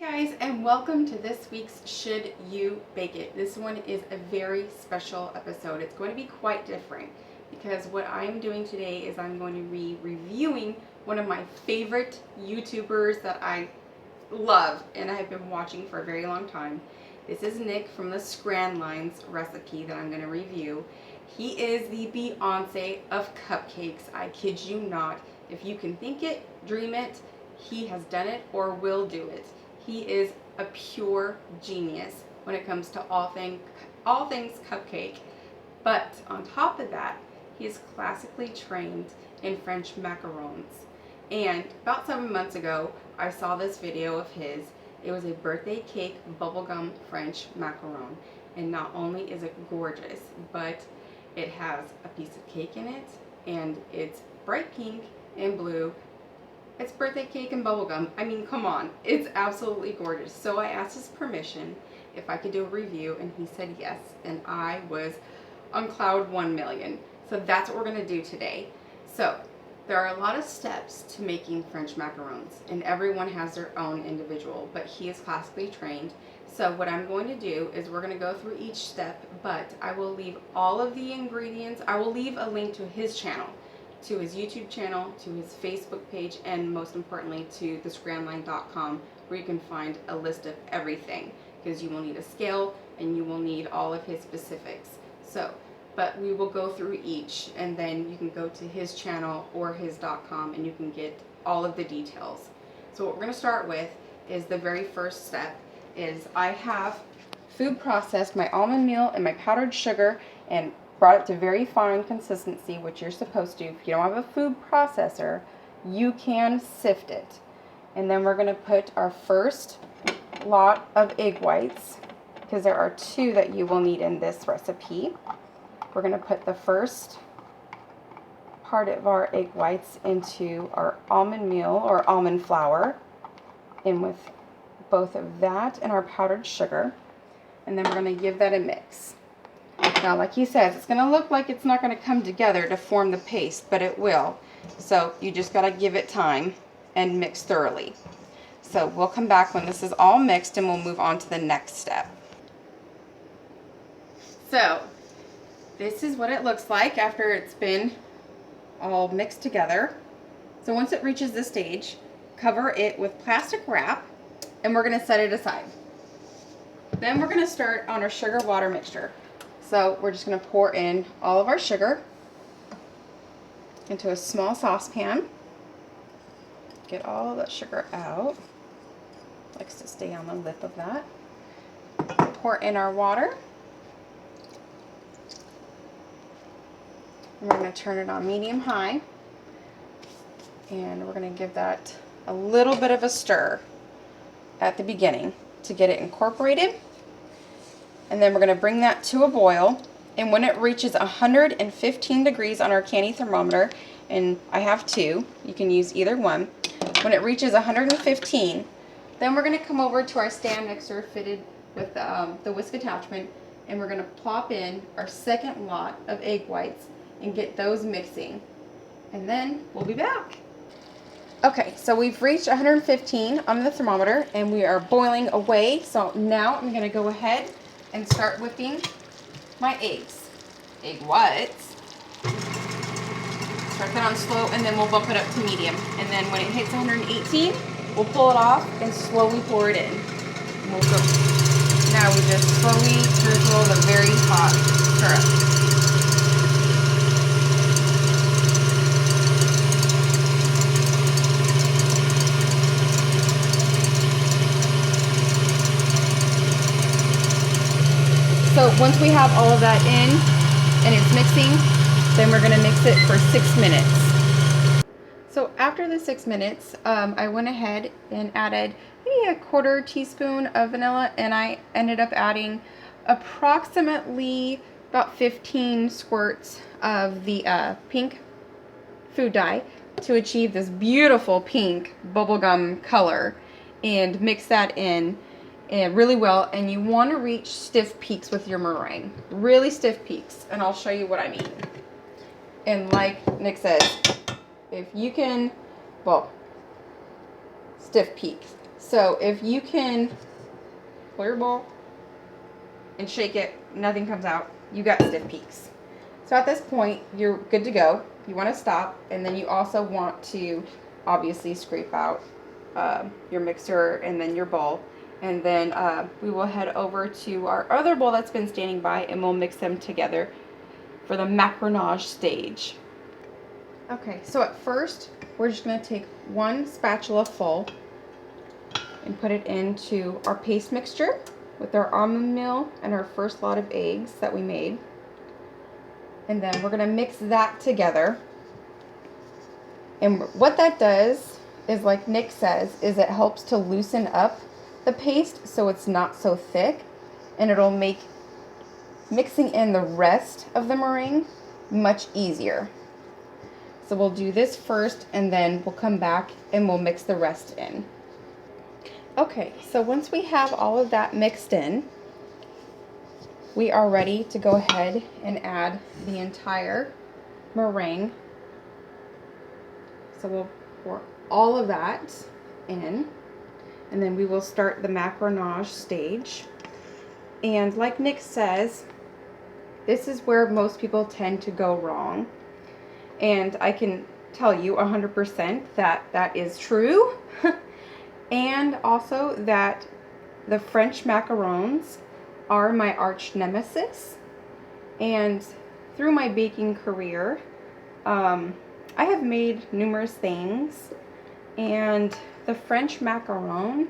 Hey guys, and welcome to this week's Should You Bake It. This one is a very special episode. It's going to be quite different because what I'm doing today is I'm going to be reviewing one of my favorite YouTubers that I love and I have been watching for a very long time. This is Nick from the Scran line's recipe that I'm going to review. He is the Beyonce of cupcakes. I kid you not. If you can think it, dream it, he has done it or will do it. He is a pure genius when it comes to all things cupcake. But on top of that, he is classically trained in French macarons. And about 7 months ago, I saw this video of his. It was a birthday cake bubblegum French macaron. And not only is it gorgeous, but it has a piece of cake in it, and it's bright pink and blue. It's birthday cake and bubblegum. I mean, come on. It's absolutely gorgeous. So I asked his permission if I could do a review, and he said yes. And I was on cloud 1,000,000. So that's what we're going to do today. So there are a lot of steps to making French macarons, and everyone has their own individual, but he is classically trained. So what I'm going to do is we're going to go through each step, but I will leave all of the ingredients. I will leave a link to his channel, to his YouTube channel, to his Facebook page, and most importantly to thescranline.com, where you can find a list of everything, because you will need a scale and you will need all of his specifics. So, but we will go through each, and then you can go to his channel or his.com and you can get all of the details. So what we're going to start with is the very first step is I have food processed my almond meal and my powdered sugar and brought it to very fine consistency, which you're supposed to. If you don't have a food processor, you can sift it. And then we're going to put our first lot of egg whites, because there are 2 that you will need in this recipe. We're going to put the first part of our egg whites into our almond meal or almond flour, in with both of that and our powdered sugar. And then we're going to give that a mix. Now, like he says, it's going to look like it's not going to come together to form the paste, but it will. So you just got to give it time and mix thoroughly. So we'll come back when this is all mixed and we'll move on to the next step. So this is what it looks like after it's been all mixed together. So once it reaches this stage, cover it with plastic wrap and we're going to set it aside. Then we're going to start on our sugar water mixture. So we're just going to pour in all of our sugar into a small saucepan. Get all the sugar out. Likes to stay on the lip of that. Pour in our water. And we're going to turn it on medium-high. And we're going to give that a little bit of a stir at the beginning to get it incorporated. And then we're going to bring that to a boil, and when it reaches 115 degrees on our candy thermometer, and I have 2, you can use either one. When it reaches 115, then we're going to come over to our stand mixer fitted with the whisk attachment, and we're going to plop in our second lot of egg whites and get those mixing. And then we'll be back. Okay, so we've reached 115 on the thermometer, and we are boiling away. So now I'm going to go ahead and start whipping my egg whites. Start that on slow, and then we'll bump it up to medium. And then when it hits 118, we'll pull it off and slowly pour it in. And we'll go. Now we just slowly drizzle the very hot syrup. So once we have all of that in and it's mixing, then we're going to mix it for 6 minutes. So after the 6 minutes, I went ahead and added maybe a 1/4 teaspoon of vanilla, and I ended up adding approximately about 15 squirts of the pink food dye to achieve this beautiful pink bubblegum color, and mix that in really well. And you want to reach stiff peaks with your meringue, really stiff peaks, and I'll show you what I mean. And like Nick says, if you can, well, stiff peaks. So if you can pull your bowl and shake it, nothing comes out, you got stiff peaks. So at this point, you're good to go. You want to stop, and then you also want to obviously scrape out your mixer and then your bowl. And then we will head over to our other bowl that's been standing by, and we'll mix them together for the macronage stage. Okay, so at first, we're just going to take one spatula full and put it into our paste mixture with our almond meal and our first lot of eggs that we made. And then we're going to mix that together. And what that does is, like Nick says, is it helps to loosen up the paste so it's not so thick, and it'll make mixing in the rest of the meringue much easier. So we'll do this first, and then we'll come back and we'll mix the rest in. Okay, so once we have all of that mixed in, we are ready to go ahead and add the entire meringue. So we'll pour all of that in, and then we will start the macronage stage. And like Nick says, this is where most people tend to go wrong. And I can tell you 100% that that is true. And also that the French macarons are my arch nemesis. And through my baking career, I have made numerous things, and the French macaron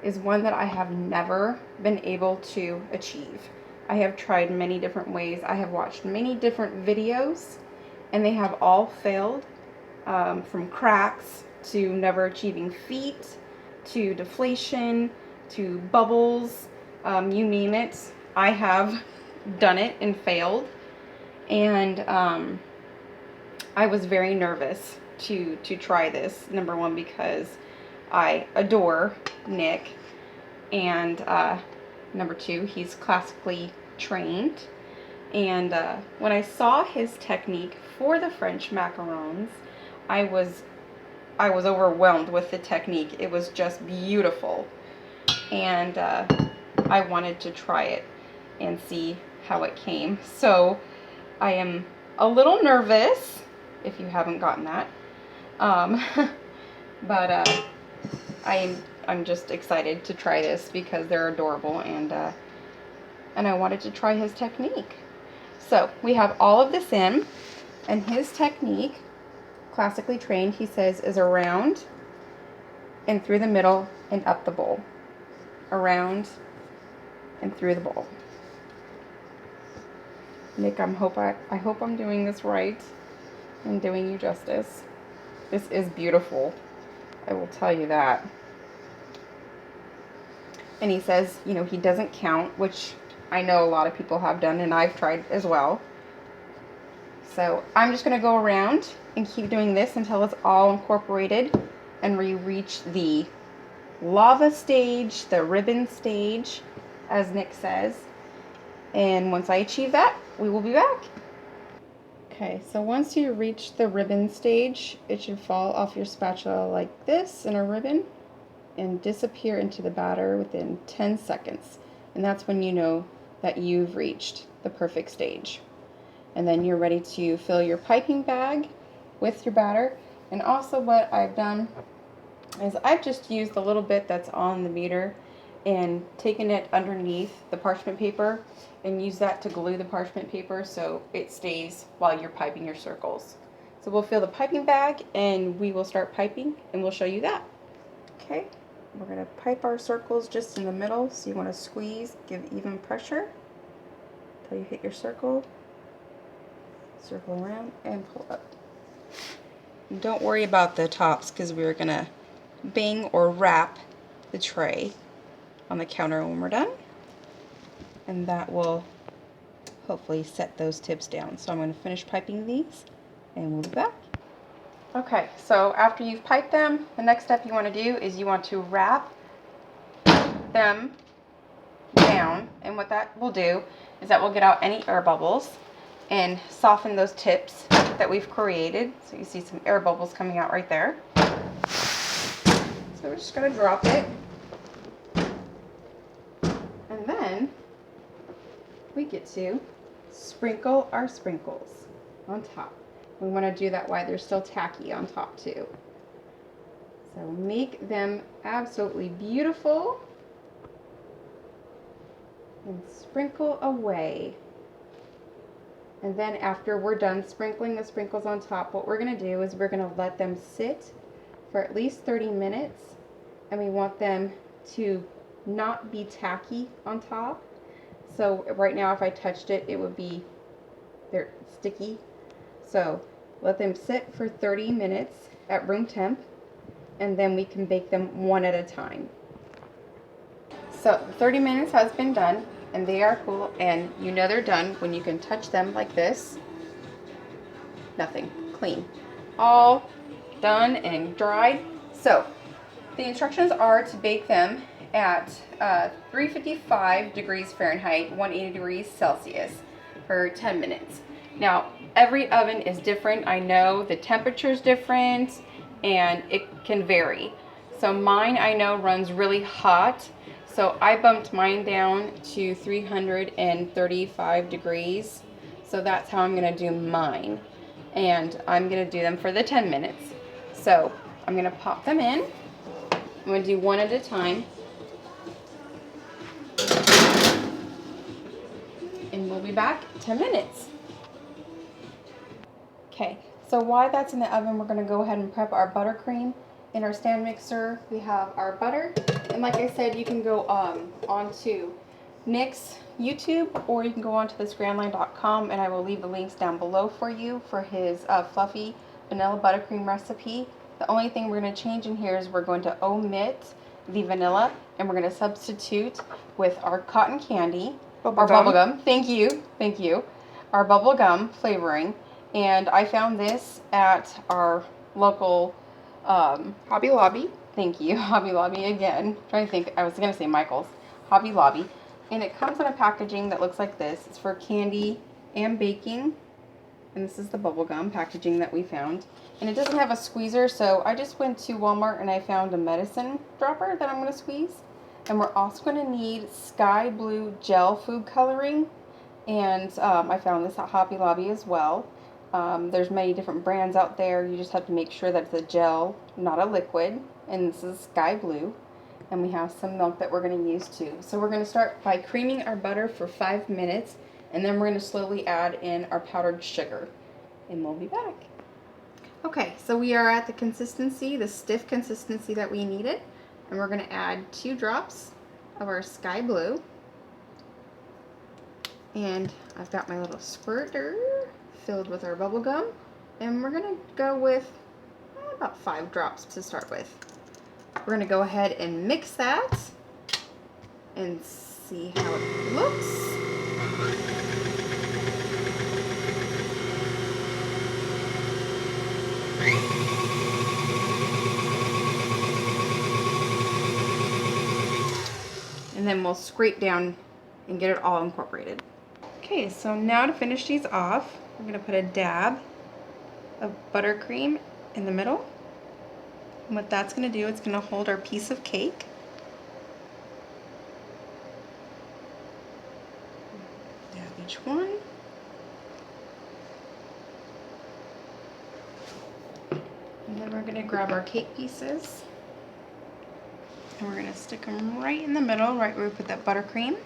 is one that I have never been able to achieve. I have tried many different ways. I have watched many different videos, and they have all failed, from cracks to never achieving feet to deflation to bubbles, you name it. I have done it and failed, and I was very nervous to try this. Number one, because I adore Nick, and number two, he's classically trained. And when I saw his technique for the French macarons, I was overwhelmed with the technique. It was just beautiful, and I wanted to try it and see how it came. So I am a little nervous, if you haven't gotten that, but I'm just excited to try this because they're adorable, and I wanted to try his technique. So we have all of this in, and his technique, classically trained, he says, is around and through the middle and up the bowl. Around and through the bowl. Nick, I hope I'm doing this right and doing you justice. This is beautiful, I will tell you that. And he says, you know, he doesn't count, which I know a lot of people have done, and I've tried as well. So I'm just going to go around and keep doing this until it's all incorporated and we reach the lava stage, the ribbon stage, as Nick says. And once I achieve that, we will be back. Okay, so once you reach the ribbon stage, it should fall off your spatula like this in a ribbon and disappear into the batter within 10 seconds. And that's when you know that you've reached the perfect stage. And then you're ready to fill your piping bag with your batter. And also what I've done is I've just used a little bit that's on the beater and taken it underneath the parchment paper and use that to glue the parchment paper so it stays while you're piping your circles. So we'll fill the piping bag and we will start piping, and we'll show you that. Okay, we're going to pipe our circles just in the middle, so you want to squeeze, give even pressure until you hit your circle. Circle around and pull up. And don't worry about the tops, because we're going to bang or wrap the tray on the counter when we're done, and that will hopefully set those tips down. So I'm going to finish piping these and we'll be back. Okay, so after you've piped them, the next step you want to do is you want to wrap them down, and what that will do is that will get out any air bubbles and soften those tips that we've created. So you see some air bubbles coming out right there. So we're just going to drop it. And then we get to sprinkle our sprinkles on top. We want to do that while they're still tacky on top too. So make them absolutely beautiful and sprinkle away. And then after we're done sprinkling the sprinkles on top, what we're going to do is we're going to let them sit for at least 30 minutes. And we want them to not be tacky on top. So right now if I touched it, it would be, they're sticky. So let them sit for 30 minutes at room temp, and then we can bake them one at a time. So 30 minutes has been done, and they are cool, and you know they're done when you can touch them like this. Nothing, clean. All done and dried. So the instructions are to bake them at 355 degrees Fahrenheit, 180 degrees Celsius for 10 minutes. Now, every oven is different. I know the temperature is different and it can vary. So mine, I know, runs really hot. So I bumped mine down to 335 degrees. So that's how I'm gonna do mine. And I'm gonna do them for the 10 minutes. So I'm gonna pop them in. I'm gonna do one at a time. And we'll be back 10 minutes. Okay, so while that's in the oven, we're gonna go ahead and prep our buttercream. In our stand mixer, we have our butter. And like I said, you can go onto Nick's YouTube, or you can go onto the scranline.com, and I will leave the links down below for you for his fluffy vanilla buttercream recipe. The only thing we're gonna change in here is we're going to omit the vanilla, and we're gonna substitute with our cotton candy, our bubblegum. Thank you. Our bubblegum flavoring. And I found this at our local Hobby Lobby. Thank you, Hobby Lobby again. I'm trying to think, I was gonna say Michael's. Hobby Lobby. And it comes in a packaging that looks like this. It's for candy and baking. And this is the bubblegum packaging that we found. And it doesn't have a squeezer, so I just went to Walmart and I found a medicine dropper that I'm gonna squeeze. And we're also gonna need sky blue gel food coloring. And I found this at Hobby Lobby as well. There's many different brands out there. You just have to make sure that it's a gel, not a liquid. And this is sky blue. And we have some milk that we're going to use too. So we're going to start by creaming our butter for 5 minutes. And then we're going to slowly add in our powdered sugar. And we'll be back. Okay, so we are at the consistency, the stiff consistency that we needed. And we're going to add 2 drops of our sky blue. And I've got my little squirter filled with our bubble gum, and we're gonna go with about 5 drops to start with. We're gonna go ahead and mix that and see how it looks. And then we'll scrape down and get it all incorporated. Okay, so now to finish these off, we're going to put a dab of buttercream in the middle. And what that's going to do, it's going to hold our piece of cake. Dab each one. And then we're going to grab our cake pieces. And we're going to stick them right in the middle, right where we put that buttercream.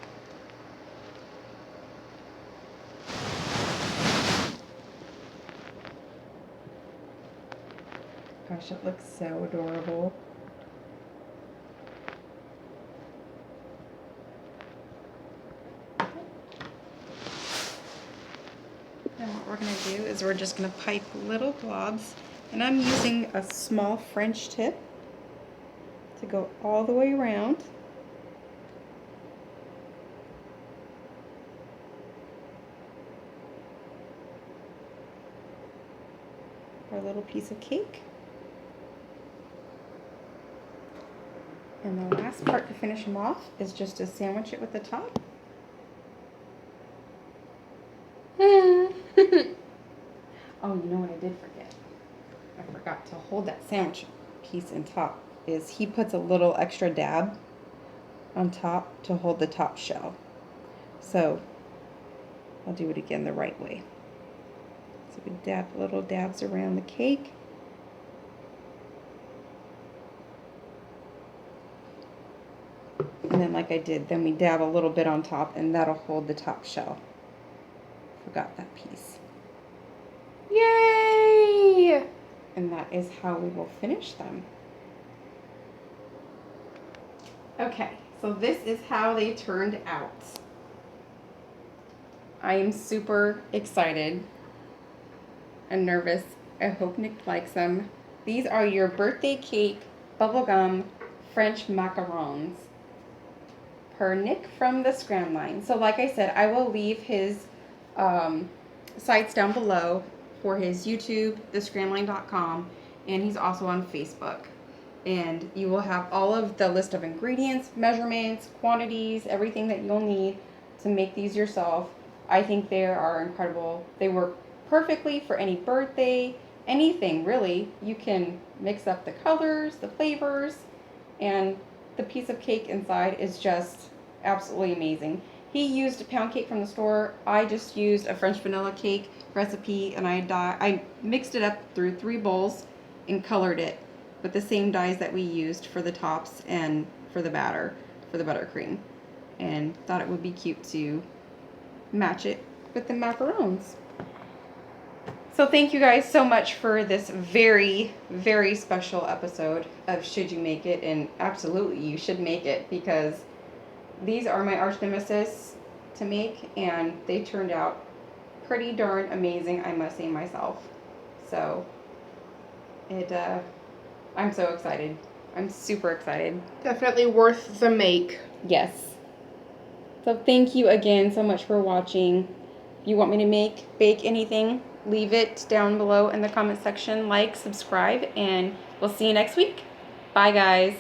Gosh, it looks so adorable. And what we're going to do is we're just going to pipe little globs. And I'm using a small French tip to go all the way around. Our little piece of cake. And the last part to finish them off is just to sandwich it with the top. Oh, you know what I did forget? I forgot to hold that sandwich piece in top. is he puts a little extra dab on top to hold the top shell. So I'll do it again the right way. So we dab little dabs around the cake. And then like I did, then we dab a little bit on top and that'll hold the top shell. Forgot that piece. Yay! And that is how we will finish them. Okay, so this is how they turned out. I am super excited and nervous. I hope Nick likes them. These are your birthday cake bubblegum French macarons per Nick from the Scran line. So like I said, I will leave his sites down below for his YouTube, thescranline.com, and he's also on Facebook. And you will have all of the list of ingredients, measurements, quantities, everything that you'll need to make these yourself. I think they are incredible. They work perfectly for any birthday, anything really. You can mix up the colors, the flavors, and the piece of cake inside is just absolutely amazing. He used a pound cake from the store. I just used a French vanilla cake recipe, and I mixed it up through 3 bowls and colored it with the same dyes that we used for the tops and for the batter, for the buttercream. And thought it would be cute to match it with the macarons. So thank you guys so much for this very, very special episode of Should You Make It? And absolutely you should make it, because these are my arch nemesis to make, and they turned out pretty darn amazing, I must say myself. So I'm so excited. I'm super excited. Definitely worth the make. Yes. So thank you again so much for watching. If you want me to bake anything, leave it down below in the comment section. Like, subscribe, and we'll see you next week. Bye, guys.